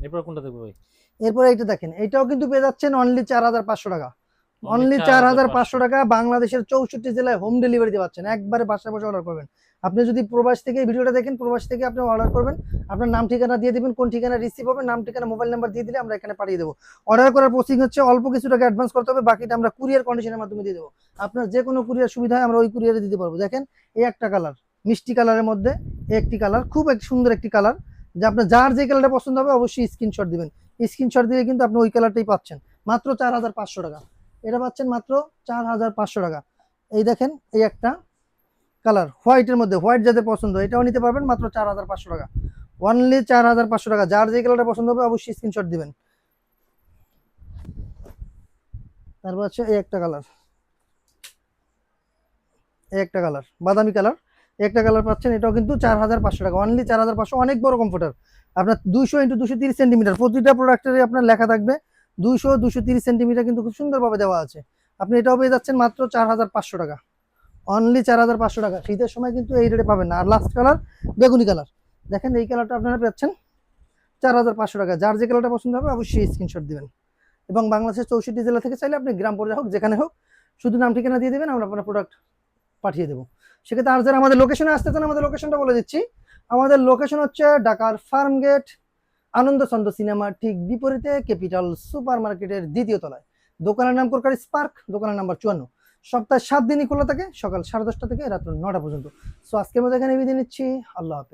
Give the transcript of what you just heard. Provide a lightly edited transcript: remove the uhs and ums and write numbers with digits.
এরপর কোনটা দেখবো ভাই? এরপরে এইটা দেখেন, এটাও কিন্তু পেয়ে যাচ্ছেন অনলি 4500 টাকা। Only only 4500 4500। টাকা, বাংলাদেশের 64 জেলায় হোম ডেলিভারিতে পাচ্ছেন, একবারে বাসায় বসে অর্ডার করবেন। আপনি যদি প্রবাস থেকে এই ভিডিওটা দেখেন, প্রবাস থেকে আপনি অর্ডার করবেন, আপনার নাম ঠিকানা দিয়ে দিবেন, কোন ঠিকানা রিসিভ হবে, নাম ঠিকানা মোবাইল নাম্বার দিয়ে দিলে আমরা এখানে পাঠিয়ে দেবো। অর্ডার করার প্রসিং হচ্ছে অল্প কিছু টাকা অ্যাডভান্স করতে হবে, বাকিটা আমরা কুরিয়ার কন্ডিশনের মাধ্যমে দিয়ে দেবো। আপনার যে কোনো কুরিয়ার সুবিধা হয় আমরা ওই কুরিয়ারে দিতে পারবো। দেখেন এই একটা কালার, মিষ্টি কালারের মধ্যে এই একটি কালার, খুব এক সুন্দর একটি কালার, যে আপনার যার যে কালারটা পছন্দ হবে অবশ্যই স্ক্রিনশট দিবেন। স্ক্রিনশট দিলে কিন্তু আপনি ওই কালারটাই পাচ্ছেন মাত্র 4500 টাকা। এটা পাচ্ছেন মাত্র 4500 টাকা। এই দেখেন এই একটা কালার হোয়াইটের মধ্যে, হোয়াইট যাদের পছন্দ এটাও নিতে পারবেন মাত্র 4500 টাকা। অনলি 4500 টাকা, যার যে কালারটা পছন্দ হবে অবশ্যই স্ক্রিনশট দিবেন। তারপর হচ্ছে এই একটা কালার, এই একটা কালার বাদামি কালার, একটা কালার পাচ্ছেন, এটাও কিন্তু 4500 টাকা, অনলি 4500। অনেক বড় কমফোর্টার, আপনার 200x230 সেন্টিমিটার, প্রতিটা প্রোডাক্টের আপনার লেখা থাকবে 200-230 সেন্টিমিটার, কিন্তু খুব সুন্দরভাবে দেওয়া আছে। আপনি এটাও পেয়ে যাচ্ছেন মাত্র 4500 টাকা, অনলি 4500 টাকা। শীতের সময় কিন্তু এই রেটে পাবেন না। আর লাস্ট কালার বেগুনি কালার, দেখেন এই কালারটা আপনারা পাচ্ছেন 4500 টাকা। যার যে কালারটা পছন্দ হবে অবশ্যই স্ক্রিনশট দিবেন। এবং বাংলাদেশের 64 জেলা থেকে চাইলে আপনি গ্রাম পর্যায়ে হোক যেখানে হোক, শুধু নাম ঠিকানা দিয়ে দেবেন, আমরা আপনার প্রোডাক্ট পাঠিয়ে দেবো। সেক্ষেত্রে আর যারা আমাদের লোকেশনে আসতে চান, আমাদের লোকেশনটা বলে দিচ্ছি। আমাদের লোকেশন হচ্ছে ঢাকার ফার্ম গেট, আনন্দ চন্দ্র সিনেমার ঠিক বিপরীতে ক্যাপিটাল সুপার মার্কেটের দ্বিতীয় তলায়। দোকানের নাম কোরকারি স্পার্ক, দোকানের নাম্বার 54। সপ্তাহে 7 দিনই খোলা থাকে, সকাল 10:30 থেকে রাত 9টা পর্যন্ত। সো আজকের মতো এখানে বিদায় নিচ্ছি, আল্লাহ হাফেজ।